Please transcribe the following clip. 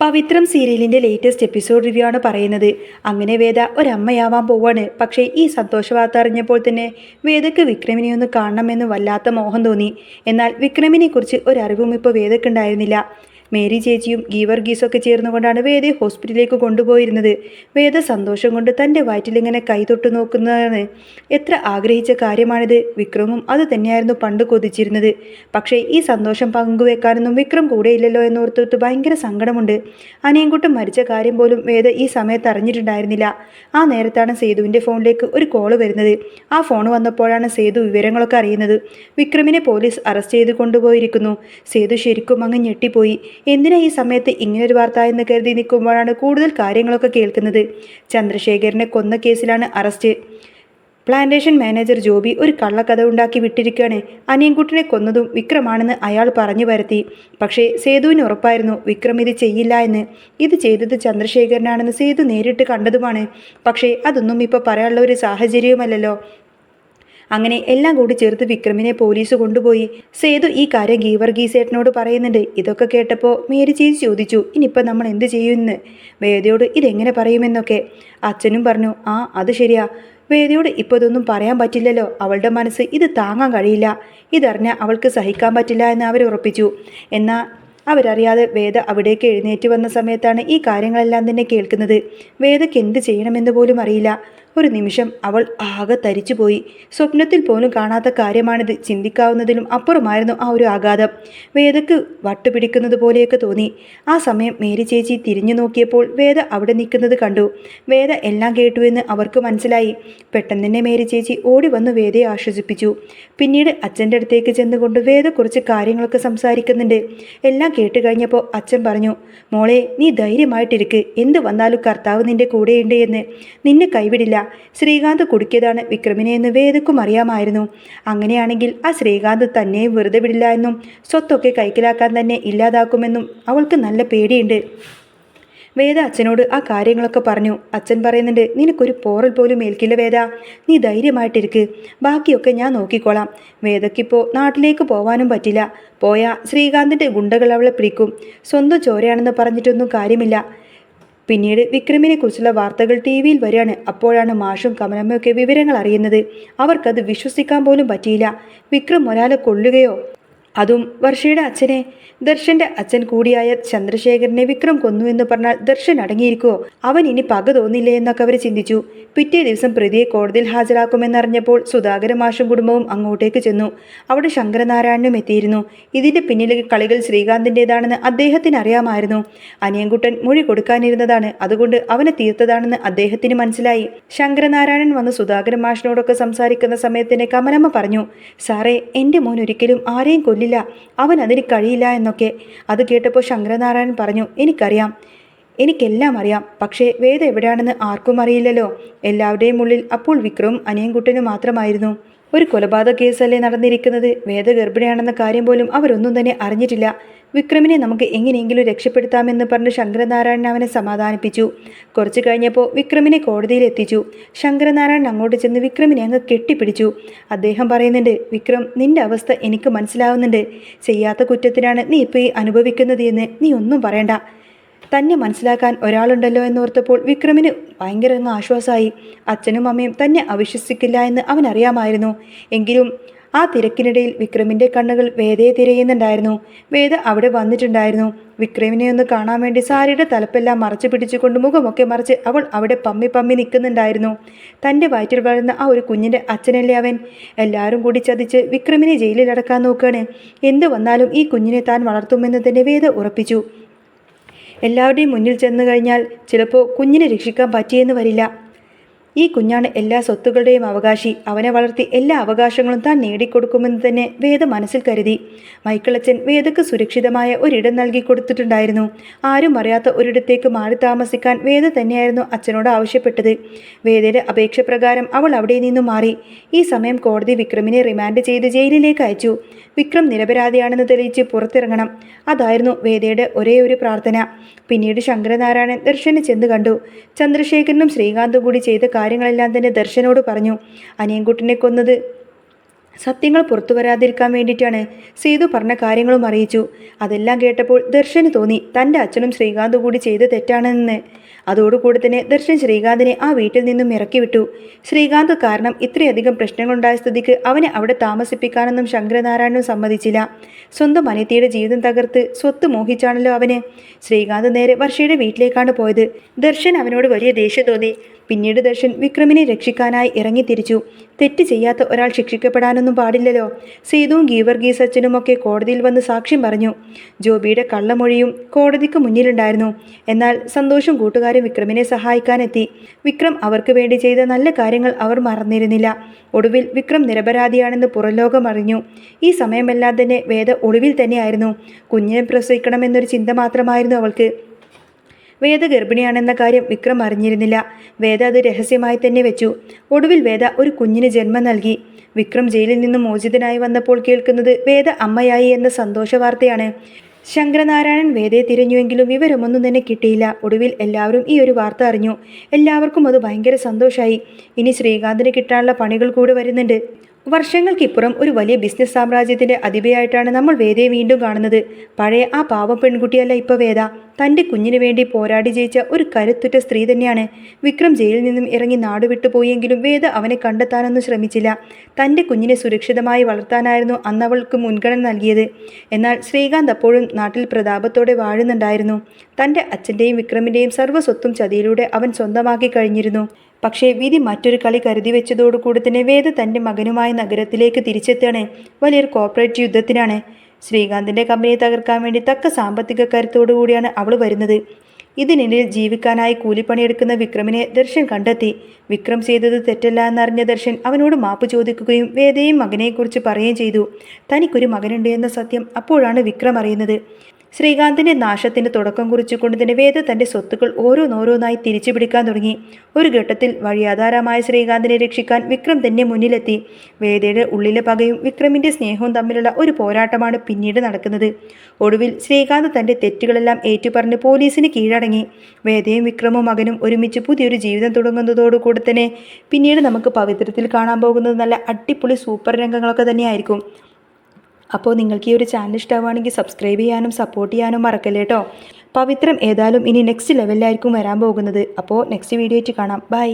പവിത്രം സീരിയലിൻ്റെ latest episode review ആണ് പറയുന്നത്. അങ്ങനെ വേദ ഒരമ്മയാവാൻ പോവാണ്. പക്ഷേ ഈ സന്തോഷ വാർത്ത അറിഞ്ഞപ്പോൾ തന്നെ വേദയ്ക്ക് വിക്രമിനെ ഒന്ന് കാണണമെന്ന് വല്ലാത്ത മോഹം തോന്നി. എന്നാൽ വിക്രമിനെക്കുറിച്ച് ഒരറിവും ഇപ്പോൾ വേദയ്ക്ക് ഉണ്ടായിരുന്നില്ല. മേരി ചേച്ചിയും ഗീവർഗീസൊക്കെ ചേർന്നുകൊണ്ടാണ് വേദയെ ഹോസ്പിറ്റലിലേക്ക് കൊണ്ടുപോയിരുന്നത്. വേദ സന്തോഷം കൊണ്ട് തൻ്റെ വയറ്റിലിങ്ങനെ കൈതൊട്ട് നോക്കുന്നതാണ്. എത്ര ആഗ്രഹിച്ച കാര്യമാണിത്. വിക്രമും അത് തന്നെയായിരുന്നു പണ്ട് കൊതിച്ചിരുന്നത്. പക്ഷേ ഈ സന്തോഷം പങ്കുവെക്കാനൊന്നും വിക്രം കൂടെയില്ലല്ലോ എന്നോർത്തിട്ട് ഭയങ്കര സങ്കടമുണ്ട്. അനിയൻകുട്ടൻ മരിച്ച കാര്യം പോലും വേദ ഈ സമയത്ത് അറിഞ്ഞിട്ടുണ്ടായിരുന്നില്ല. ആ നേരത്താണ് സേതുവിൻ്റെ ഫോണിലേക്ക് ഒരു കോള് വരുന്നത്. ആ ഫോൺ വന്നപ്പോഴാണ് സേതു വിവരങ്ങളൊക്കെ അറിയുന്നത്. വിക്രമിനെ പോലീസ് അറസ്റ്റ് ചെയ്ത് കൊണ്ടുപോയിരിക്കുന്നു. സേതു ശരിക്കും അങ്ങ് ഞെട്ടിപ്പോയി. എന്തിനാ ഈ സമയത്ത് ഇങ്ങനൊരു വാർത്ത എന്ന് കരുതി നിൽക്കുമ്പോഴാണ് കൂടുതൽ കാര്യങ്ങളൊക്കെ കേൾക്കുന്നത്. ചന്ദ്രശേഖരനെ കൊന്ന കേസിലാണ് അറസ്റ്റ്. പ്ലാന്റേഷൻ മാനേജർ ജോബി ഒരു കള്ളക്കഥ ഉണ്ടാക്കി വിട്ടിരിക്കുകയാണ്. അനിയൻകുട്ടനെ കൊന്നതും വിക്രമാണെന്ന് അയാൾ പറഞ്ഞു വരുത്തി. പക്ഷേ സേതുവിന് ഉറപ്പായിരുന്നു വിക്രം ഇത് ചെയ്യില്ല എന്ന്. ഇത് ചെയ്തത് ചന്ദ്രശേഖരനാണെന്ന് സേതു നേരിട്ട് കണ്ടതുമാണ്. പക്ഷേ അതൊന്നും ഇപ്പോൾ പറയാനുള്ള ഒരു സാഹചര്യവുമല്ലല്ലോ. അങ്ങനെ എല്ലാം കൂടി ചേർത്ത് വിക്രമിനെ പോലീസ് കൊണ്ടുപോയി. സേതു ഈ കാര്യം ഗീവർഗീസേട്ടനോട് പറയുന്നുണ്ട്. ഇതൊക്കെ കേട്ടപ്പോൾ മേരി ചേച്ചി ചോദിച്ചു, ഇനിയിപ്പോൾ നമ്മൾ എന്ത് ചെയ്യുമെന്ന്. വേദയോട് ഇതെങ്ങനെ പറയുമെന്നൊക്കെ. അച്ഛനും പറഞ്ഞു, ആ അത് ശരിയാ, വേദയോട് ഇപ്പോൾ ഇതൊന്നും പറയാൻ പറ്റില്ലല്ലോ. അവളുടെ മനസ്സ് ഇത് താങ്ങാൻ കഴിയില്ല. ഇതറിഞ്ഞാൽ അവൾക്ക് സഹിക്കാൻ പറ്റില്ല എന്ന് അവർ ഉറപ്പിച്ചു. എന്നാൽ അവരറിയാതെ വേദ അവിടേക്ക് എഴുന്നേറ്റ് വന്ന സമയത്താണ് ഈ കാര്യങ്ങളെല്ലാം തന്നെ കേൾക്കുന്നത്. വേദയ്ക്ക് എന്ത് ചെയ്യണമെന്ന് പോലും അറിയില്ല. ഒരു നിമിഷം അവൾ ആകെ തരിച്ചുപോയി. സ്വപ്നത്തിൽ പോലും കാണാത്ത കാര്യമാണിത്. ചിന്തിക്കാവുന്നതിലും അപ്പുറമായിരുന്നു ആ ഒരു ആഘാതം. വേദയ്ക്ക് വട്ടുപിടിക്കുന്നത് പോലെയൊക്കെ തോന്നി. ആ സമയം മേരി ചേച്ചി തിരിഞ്ഞു നോക്കിയപ്പോൾ വേദ അവിടെ നിൽക്കുന്നത് കണ്ടു. വേദ എല്ലാം കേട്ടുവെന്ന് അവർക്ക് മനസ്സിലായി. പെട്ടെന്ന് തന്നെ മേരി ചേച്ചി ഓടി വന്ന് വേദയെ ആശ്വസിപ്പിച്ചു. പിന്നീട് അച്ഛൻ്റെ അടുത്തേക്ക് ചെന്നുകൊണ്ട് വേദ കുറച്ച് കാര്യങ്ങളൊക്കെ സംസാരിക്കുന്നുണ്ട്. എല്ലാം കേട്ട് കഴിഞ്ഞപ്പോൾ അച്ഛൻ പറഞ്ഞു, മോളെ നീ ധൈര്യമായിട്ടിരിക്ക്. എന്ത് വന്നാലും കർത്താവ് നിന്റെ കൂടെയുണ്ട് എന്ന്. നിന്നെ കൈവിടില്ല. ശ്രീകാന്ത് കുടുക്കിയതാണ് വിക്രമിനെ എന്ന് വേദക്കും അറിയാമായിരുന്നു. അങ്ങനെയാണെങ്കിൽ ആ ശ്രീകാന്ത് തന്നെയും വെറുതെ വിടില്ല എന്നും സ്വത്തൊക്കെ കൈക്കലാക്കാൻ തന്നെ ഇല്ലാതാക്കുമെന്നും അവൾക്ക് നല്ല പേടിയുണ്ട്. വേദ അച്ഛനോട് ആ കാര്യങ്ങളൊക്കെ പറഞ്ഞു. അച്ഛൻ പറയുന്നുണ്ട്, നിനക്കൊരു പോറൽ പോലും ഏൽക്കില്ല വേദ, നീ ധൈര്യമായിട്ടിരിക്ക്. ബാക്കിയൊക്കെ ഞാൻ നോക്കിക്കോളാം. വേദയ്ക്കിപ്പോൾ നാട്ടിലേക്ക് പോവാനും പറ്റില്ല. പോയാൽ ശ്രീകാന്തിൻ്റെ ഗുണ്ടകൾ അവളെ പിടിക്കും. സ്വന്തം ചോരയാണെന്ന് പറഞ്ഞിട്ടൊന്നും കാര്യമില്ല. പിന്നീട് വിക്രമിനെ കുറിച്ചുള്ള വാർത്തകൾ ടി വിയിൽ വരികയാണ്. അപ്പോഴാണ് മാഷും കമലമ്മയൊക്കെ വിവരങ്ങൾ അറിയുന്നത്. അവർക്കത് വിശ്വസിക്കാൻ പോലും പറ്റിയില്ല. വിക്രം ഒരാളെ കൊല്ലുകയോ, അതും വർഷയുടെ അച്ഛനെ, ദർശന്റെ അച്ഛൻ കൂടിയായ ചന്ദ്രശേഖരനെ വിക്രം കൊന്നു എന്ന് പറഞ്ഞാൽ ദർശൻ അടങ്ങിയിരിക്കുമോ? അവൻ ഇനി പക തോന്നില്ലേ എന്നൊക്കെ അവർ ചിന്തിച്ചു. പിറ്റേ ദിവസം പ്രതിയെ കോടതിയിൽ ഹാജരാക്കുമെന്നറിഞ്ഞപ്പോൾ സുധാകര മാഷും കുടുംബവും അങ്ങോട്ടേക്ക് ചെന്നു. അവിടെ ശങ്കരനാരായണനും എത്തിയിരുന്നു. ഇതിന്റെ പിന്നിലെ കളികൾ ശ്രീകാന്തിൻ്റെതാണെന്ന് അദ്ദേഹത്തിന് അറിയാമായിരുന്നു. അനിയൻകുട്ടൻ മൊഴി കൊടുക്കാനിരുന്നതാണ്, അതുകൊണ്ട് അവനെ തീർത്തതാണെന്ന് അദ്ദേഹത്തിന് മനസ്സിലായി. ശങ്കരനാരായണൻ വന്ന് സുധാകര മാഷിനോടൊക്കെ സംസാരിക്കുന്ന സമയത്തിന് കമലമ്മ പറഞ്ഞു, സാറേ, എൻ്റെ മോൻ ഒരിക്കലും ആരെയും കൊല്ലില്ല, അവൻ അതിന് കഴിയില്ല എന്നൊക്കെ. അത് കേട്ടപ്പോൾ ശങ്കരനാരായണൻ പറഞ്ഞു, എനിക്കറിയാം, എനിക്കെല്ലാം അറിയാം. പക്ഷേ വേദ എവിടെയാണെന്ന് ആർക്കും അറിയില്ലല്ലോ. എല്ലാവരുടെയും ഉള്ളിൽ അപ്പോൾ വിക്രവും അനിയൻകുട്ടനും മാത്രമായിരുന്നു. ഒരു കൊലപാതക കേസല്ലേ നടന്നിരിക്കുന്നത്. വേദ ഗർഭിണിയാണെന്ന കാര്യം പോലും അവരൊന്നും തന്നെ അറിഞ്ഞിട്ടില്ല. വിക്രമിനെ നമുക്ക് എങ്ങനെയെങ്കിലും രക്ഷപ്പെടുത്താമെന്ന് പറഞ്ഞ് ശങ്കരനാരായണൻ അവനെ സമാധാനിപ്പിച്ചു. കുറച്ച് കഴിഞ്ഞപ്പോൾ വിക്രമിനെ കോടതിയിൽ എത്തിച്ചു. ശങ്കരനാരായണൻ അങ്ങോട്ട് ചെന്ന് വിക്രമിനെ അങ്ങ് കെട്ടിപ്പിടിച്ചു. അദ്ദേഹം പറയുന്നുണ്ട്, വിക്രം, നിന്റെ അവസ്ഥ എനിക്ക് മനസ്സിലാവുന്നുണ്ട്. ചെയ്യാത്ത കുറ്റത്തിനാണ് നീ ഇപ്പോൾ ഈ അനുഭവിക്കുന്നത് എന്ന് നീ ഒന്നും പറയണ്ട. തന്നെ മനസ്സിലാക്കാൻ ഒരാളുണ്ടല്ലോ എന്നോർത്തപ്പോൾ വിക്രമിന് ഭയങ്കര അങ്ങ് ആശ്വാസമായി. അച്ഛനും അമ്മയും തന്നെ അവിശ്വസിക്കില്ല എന്ന് അവനറിയാമായിരുന്നു. എങ്കിലും ആ തിരക്കിനിടയിൽ വിക്രമിൻ്റെ കണ്ണുകൾ വേദയെ തിരയുന്നുണ്ടായിരുന്നു. വേദ അവിടെ വന്നിട്ടുണ്ടായിരുന്നു. വിക്രമിനെ ഒന്ന് കാണാൻ വേണ്ടി സാരിയുടെ തലപ്പെല്ലാം മറച്ചു പിടിച്ചുകൊണ്ട് മുഖമൊക്കെ മറിച്ച് അവൾ അവിടെ പമ്മി പമ്മി നിൽക്കുന്നുണ്ടായിരുന്നു. തൻ്റെ വയറ്റിൽ വളർന്ന ആ ഒരു കുഞ്ഞിൻ്റെ അച്ഛനല്ലേ അവൻ. എല്ലാവരും കൂടി ചതിച്ച് വിക്രമിനെ ജയിലിൽ അടക്കാൻ നോക്കുകയാണ്. എന്തു വന്നാലും ഈ കുഞ്ഞിനെ താൻ വളർത്തുമെന്ന് തന്നെ വേദ ഉറപ്പിച്ചു. എല്ലാവരുടെയും മുന്നിൽ ചെന്ന് കഴിഞ്ഞാൽ ചിലപ്പോൾ കുഞ്ഞിനെ രക്ഷിക്കാൻ പറ്റിയെന്ന് വരില്ല. ഈ കുഞ്ഞാണ് എല്ലാ സ്വത്തുക്കളുടെയും അവകാശി. അവനെ വളർത്തി എല്ലാ അവകാശങ്ങളും താൻ നേടിക്കൊടുക്കുമെന്ന് തന്നെ വേദ മനസ്സിൽ കരുതി. മൈക്കിളച്ചൻ വേദക്ക് സുരക്ഷിതമായ ഒരിടം നൽകി കൊടുത്തിട്ടുണ്ടായിരുന്നു. ആരും അറിയാത്ത ഒരിടത്തേക്ക് മാറി താമസിക്കാൻ വേദ തന്നെയായിരുന്നു അച്ഛനോട് ആവശ്യപ്പെട്ടത്. വേദയുടെ അപേക്ഷ പ്രകാരം അവൾ അവിടെ നിന്നും മാറി. ഈ സമയം കോടതി വിക്രമിനെ റിമാൻഡ് ചെയ്ത് ജയിലിലേക്ക് അയച്ചു. വിക്രം നിരപരാധിയാണെന്ന് തെളിയിച്ച് പുറത്തിറങ്ങണം. അതായിരുന്നു വേദയുടെ ഒരേ ഒരു പ്രാർത്ഥന. പിന്നീട് ശങ്കരനാരായണൻ ദർശനെ ചെന്ന് കണ്ടു. ചന്ദ്രശേഖരനും ശ്രീകാന്തും കൂടി ചെയ്ത കാര്യങ്ങളെല്ലാം തന്നെ ദർശനോട് പറഞ്ഞു. അനിയൻകുട്ടനെ കൊന്നത് സത്യങ്ങൾ പുറത്തു വരാതിരിക്കാൻ വേണ്ടിയിട്ടാണ്. സേതു പറഞ്ഞ കാര്യങ്ങളും അറിയിച്ചു. അതെല്ലാം കേട്ടപ്പോൾ ദർശന് തോന്നി തൻ്റെ അച്ഛനും ശ്രീകാന്തും കൂടി ചെയ്ത തെറ്റാണെന്ന്. അതോടുകൂടി തന്നെ ദർശൻ ശ്രീകാന്തിനെ ആ വീട്ടിൽ നിന്നും ഇറക്കി വിട്ടു. ശ്രീകാന്ത് കാരണം ഇത്രയധികം പ്രശ്നങ്ങളുണ്ടായ സ്ഥിതിക്ക് അവനെ അവിടെ താമസിപ്പിക്കാനൊന്നും ശങ്കരനാരായണനും സമ്മതിച്ചില്ല. സ്വന്തം അനിയത്തിയുടെ ജീവിതം തകർത്ത് സ്വത്ത് മോഹിച്ചാണല്ലോ അവന്. ശ്രീകാന്ത് നേരെ വർഷയുടെ വീട്ടിലേക്കാണ് പോയത്. ദർശൻ അവനോട് വലിയ ദേഷ്യം തോന്നി. പിന്നീട് ദർശൻ വിക്രമിനെ രക്ഷിക്കാനായി ഇറങ്ങിത്തിരിച്ചു. തെറ്റ് ചെയ്യാത്ത ഒരാൾ ശിക്ഷിക്കപ്പെടാനൊന്നും പാടില്ലല്ലോ. സേതുവും ഗീവർഗീസ് അച്ഛനുമൊക്കെ കോടതിയിൽ വന്ന് സാക്ഷ്യം പറഞ്ഞു. ജോബിയുടെ കള്ളമൊഴിയും കോടതിക്ക് മുന്നിലുണ്ടായിരുന്നു. എന്നാൽ സന്തോഷം കൂട്ടുകാരും വിക്രമിനെ സഹായിക്കാനെത്തി. വിക്രം അവർക്ക് വേണ്ടി ചെയ്ത നല്ല കാര്യങ്ങൾ അവർ മറന്നിരുന്നില്ല. ഒടുവിൽ വിക്രം നിരപരാധിയാണെന്ന് പുറംലോകം അറിഞ്ഞു. ഈ സമയമെല്ലാം തന്നെ വേദ ഒളിവിൽ തന്നെയായിരുന്നു. കുഞ്ഞിനെ പ്രസവിക്കണമെന്നൊരു ചിന്ത മാത്രമായിരുന്നു അവൾക്ക്. വേദ ഗർഭിണിയാണെന്ന കാര്യം വിക്രം അറിഞ്ഞിരുന്നില്ല. വേദ അത് രഹസ്യമായി തന്നെ വെച്ചു. ഒടുവിൽ വേദ ഒരു കുഞ്ഞിന് ജന്മം നൽകി. വിക്രം ജയിലിൽ നിന്നും മോചിതനായി വന്നപ്പോൾ കേൾക്കുന്നത് വേദ അമ്മയായി എന്ന സന്തോഷ വാർത്തയാണ്. ശങ്കരനാരായണൻ വേദയെ തിരഞ്ഞുവെങ്കിലും വിവരമൊന്നും തന്നെ കിട്ടിയില്ല. ഒടുവിൽ എല്ലാവരും ഈ ഒരു വാർത്ത അറിഞ്ഞു. എല്ലാവർക്കും അത് ഭയങ്കര സന്തോഷമായി. ഇനി ശ്രീകാന്തിന് കിട്ടാനുള്ള പണികൾ കൂടി വരുന്നുണ്ട്. വർഷങ്ങൾക്കിപ്പുറം ഒരു വലിയ ബിസിനസ് സാമ്രാജ്യത്തിൻ്റെ അധിപയായിട്ടാണ് നമ്മൾ വേദയെ വീണ്ടും കാണുന്നത്. പഴയ ആ പാവം പെൺകുട്ടിയല്ല ഇപ്പോൾ വേദ. തൻ്റെ കുഞ്ഞിന് വേണ്ടി പോരാടി ജയിച്ച ഒരു കരുത്തുറ്റ സ്ത്രീ തന്നെയാണ്. വിക്രം ജയിലിൽ നിന്നും ഇറങ്ങി നാടുവിട്ടു പോയെങ്കിലും വേദ അവനെ കണ്ടെത്താനൊന്നും ശ്രമിച്ചില്ല. തൻ്റെ കുഞ്ഞിനെ സുരക്ഷിതമായി വളർത്താനായിരുന്നു അന്ന് അവൾക്ക് മുൻഗണന നൽകിയത്. എന്നാൽ ശ്രീകാന്ത് അപ്പോഴും നാട്ടിൽ പ്രതാപത്തോടെ വാഴുന്നുണ്ടായിരുന്നു. തൻ്റെ അച്ഛൻ്റെയും വിക്രമിൻ്റെയും സർവ്വസ്വത്തും ചതിയിലൂടെ അവൻ സ്വന്തമാക്കി കഴിഞ്ഞിരുന്നു. പക്ഷേ വിധി മറ്റൊരു കളി കരുതി വെച്ചതോടുകൂടി തന്നെ വേദ തൻ്റെ മകനുമായി നഗരത്തിലേക്ക് തിരിച്ചെത്തുകയാണ്. വലിയൊരു കോർപ്പറേറ്റ് യുദ്ധത്തിനാണ്. ശ്രീകാന്തിൻ്റെ കമ്പനിയെ തകർക്കാൻ വേണ്ടി തക്ക സാമ്പത്തിക കരുത്തോടു കൂടിയാണ് അവൾ വരുന്നത്. ഇതിനിടയിൽ ജീവിക്കാനായി കൂലിപ്പണിയെടുക്കുന്ന വിക്രമിനെ ദർശൻ കണ്ടെത്തി. വിക്രം ചെയ്തത് തെറ്റല്ല എന്നറിഞ്ഞ ദർശൻ അവനോട് മാപ്പ് ചോദിക്കുകയും വേദയും മകനെക്കുറിച്ച് പറയുകയും ചെയ്തു. തനിക്കൊരു മകനുണ്ട് എന്ന സത്യം അപ്പോഴാണ് വിക്രം അറിയുന്നത്. ശ്രീകാന്തിൻ്റെ നാശത്തിന് തുടക്കം കുറിച്ചുകൊണ്ട് തന്നെ വേദ തൻ്റെ സ്വത്തുക്കൾ ഓരോന്നോരോന്നായി തിരിച്ചു പിടിക്കാൻ തുടങ്ങി. ഒരു ഘട്ടത്തിൽ വഴിയാധാരമായ ശ്രീകാന്തിനെ രക്ഷിക്കാൻ വിക്രം തന്നെ മുന്നിലെത്തി. വേദയുടെ ഉള്ളിലെ പകയും വിക്രമിൻ്റെ സ്നേഹവും തമ്മിലുള്ള ഒരു പോരാട്ടമാണ് പിന്നീട് നടക്കുന്നത്. ഒടുവിൽ ശ്രീകാന്ത് തൻ്റെ തെറ്റുകളെല്ലാം ഏറ്റുപറഞ്ഞ് പോലീസിന് കീഴടങ്ങി. വേദയും വിക്രമും മകനും ഒരുമിച്ച് പുതിയൊരു ജീവിതം തുടങ്ങുന്നതോടുകൂടി തന്നെ പിന്നീട് നമുക്ക് പവിത്രത്തിൽ കാണാൻ പോകുന്നത് നല്ല അടിപൊളി സൂപ്പർ രംഗങ്ങളൊക്കെ തന്നെയായിരിക്കും. അപ്പോൾ നിങ്ങൾക്ക് ഈ ഒരു ചാനൽ ഇഷ്ടമാവുകയാണെങ്കിൽ സബ്സ്ക്രൈബ് ചെയ്യാനും സപ്പോർട്ട് ചെയ്യാനും മറക്കല്ലേ കേട്ടോ. പവിത്രം ഏതായാലും ഇനി നെക്സ്റ്റ് ലെവലിലായിരിക്കും വരാൻ പോകുന്നത്. അപ്പോൾ നെക്സ്റ്റ് വീഡിയോ ആയിട്ട് കാണാം. ബൈ.